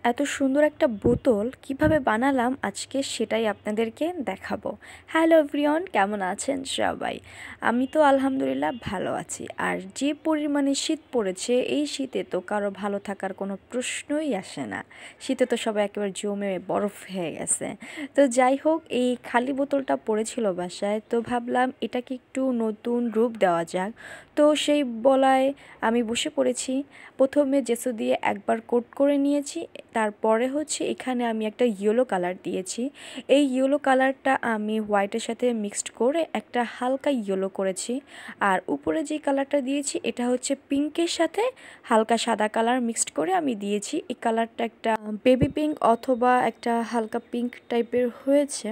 এত সুন্দর একটা বোতল কিভাবে বানালাম আজকে সেটাই আপনাদেরকে দেখাবো। হ্যালো এভরিওয়ান, কেমন আছেন সবাই? আমি তো আলহামদুলিল্লাহ ভালো আছি। আর যে পরিমাণে শীত পড়েছে, এই শীতে তো কারো ভালো থাকার কোনো প্রশ্নই আসে না। শীতে তো সবাই একেবারে জমে বরফ হয়ে গেছে। তো যাই হোক, এই খালি বোতলটা পড়েছিল বাসায়, তো ভাবলাম এটাকে একটু নতুন রূপ দেওয়া যাক। তো সেই বলায় আমি বসে পড়েছি। প্রথমে জেসো দিয়ে একবার কোট করে নিয়েছি, তারপরে হচ্ছে এখানে আমি একটা ইয়েলো কালার দিয়েছি। এই ইয়েলো কালারটা আমি হোয়াইটের সাথে মিক্সড করে একটা হালকা ইয়েলো করেছি। আর উপরে যে কালারটা দিয়েছি এটা হচ্ছে পিঙ্কের সাথে হালকা সাদা কালার মিক্সড করে আমি দিয়েছি। এই কালারটা একটা বেবি পিঙ্ক অথবা একটা হালকা পিঙ্ক টাইপের হয়েছে।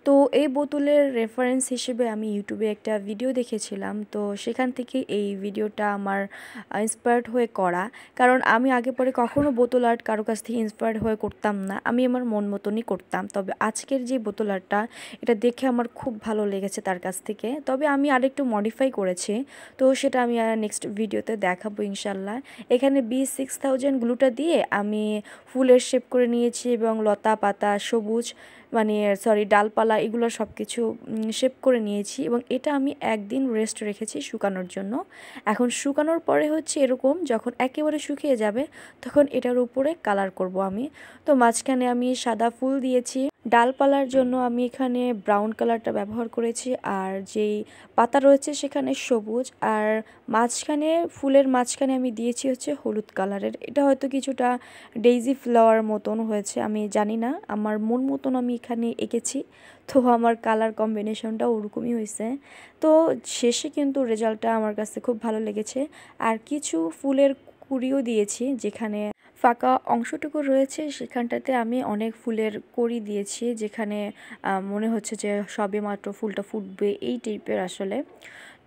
তো এই বোতলের রেফারেন্স হিসেবে আমি ইউটিউবে একটা ভিডিও দেখেছিলাম, তো সেখান থেকে এই ভিডিওটা আমার ইন্সপায়ার্ড হয়ে করা। কারণ আমি আগে পরে কখনো বোতল আর্ট কারো কাছ থেকে ইন্সপায়ার্ড হয়ে করতাম না, আমি আমার মন মতনই করতাম। তবে আজকের যে বোতল আর্টটা, এটা দেখে আমার খুব ভালো লেগেছে তার কাছ থেকে। তবে আমি আরেকটু মডিফাই করেছি, তো সেটা আমি নেক্সট ভিডিওতে দেখাবো ইনশাল্লাহ। এখানে B6000 গ্লুটা দিয়ে আমি ফুলের শেপ করে নিয়েছি এবং লতা পাতা সবুজ ডালপালা এগুলো সব কিছু শেপ করে নিয়েছি এবং এটা আমি একদিন রেস্ট রেখেছি শুকানোর জন্য। এখন শুকানোর পরে হচ্ছে এরকম যখন একেবারে শুকিয়ে যাবে তখন এটার উপরে কালার করব আমি। তো মাঝখানে আমি সাদা ফুল দিয়েছি, ডালপালার জন্য আমি এখানে ব্রাউন কালারটা ব্যবহার করেছি, আর যেই পাতা রয়েছে সেখানে সবুজ, আর মাঝখানে ফুলের মাঝখানে আমি দিয়েছি হচ্ছে হলুদ কালারের। এটা হয়তো কিছুটা ডেইজি ফ্লাওয়ার মতন হয়েছে, আমি জানি না, আমার মন মতন আমি এখানে এঁকেছি। তো আমার কালার কম্বিনেশনটা ওরকমই হয়েছে। তো শেষে কিন্তু রেজাল্টটা আমার কাছে খুব ভালো লেগেছে। আর কিছু ফুলের কুঁড়িও দিয়েছি, যেখানে ফাঁকা অংশটুকু রয়েছে সেখানটাতে আমি অনেক ফুলের কড়ি দিয়েছি, যেখানে মনে হচ্ছে যে সবে মাত্র ফুলটা ফুটবে এই টাইপের আসলে।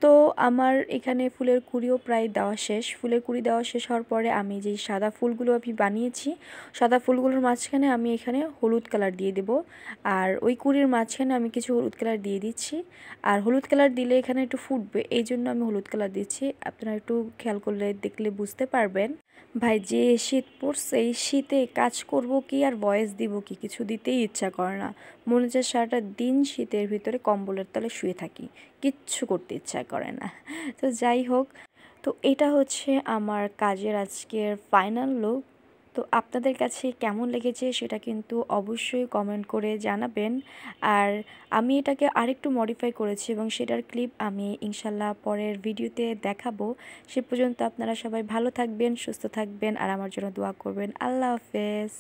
তো আমার এখানে ফুলের কুঁড়িও প্রায় দেওয়া শেষ। ফুলের কুঁড়ি দেওয়া শেষ হওয়ার পরে আমি যেই সাদা ফুলগুলো আমি বানিয়েছি, সাদা ফুলগুলোর মাঝখানে আমি এখানে হলুদ কালার দিয়ে দেব। আর ওই কুঁড়ির মাঝখানে আমি কিছু হলুদ কালার দিয়ে দিচ্ছি। আর হলুদ কালার দিলে এখানে একটু ফুটবে, এই জন্য আমি হলুদ কালার দিচ্ছি। আপনারা একটু খেয়াল করলে দেখলে বুঝতে পারবেন। ভাই, যে শীত পড়ছে এই শীতে কাজ করব কি আর ভয়েস দিব কি, কিছু দিতেই ইচ্ছা করে না। মনে হচ্ছে সারাটা দিন শীতের ভিতরে কম্বলের তলে শুয়ে থাকি, কিচ্ছু করতে ইচ্ছা করে না। তো যাই হোক, তো এটা হচ্ছে আমার কাজের আজকের ফাইনাল লুক। তো আপনাদের কাছে কেমন লেগেছে সেটা কিন্তু অবশ্যই কমেন্ট করে জানাবেন। আর আমি এটাকে আরেকটু মডিফাই করেছি এবং সেটার ক্লিপ আমি ইনশাল্লাহ পরের ভিডিওতে দেখাবো। সে পর্যন্ত আপনারা সবাই ভালো থাকবেন, সুস্থ থাকবেন আর আমার জন্য দোয়া করবেন। আল্লাহ হাফেজ।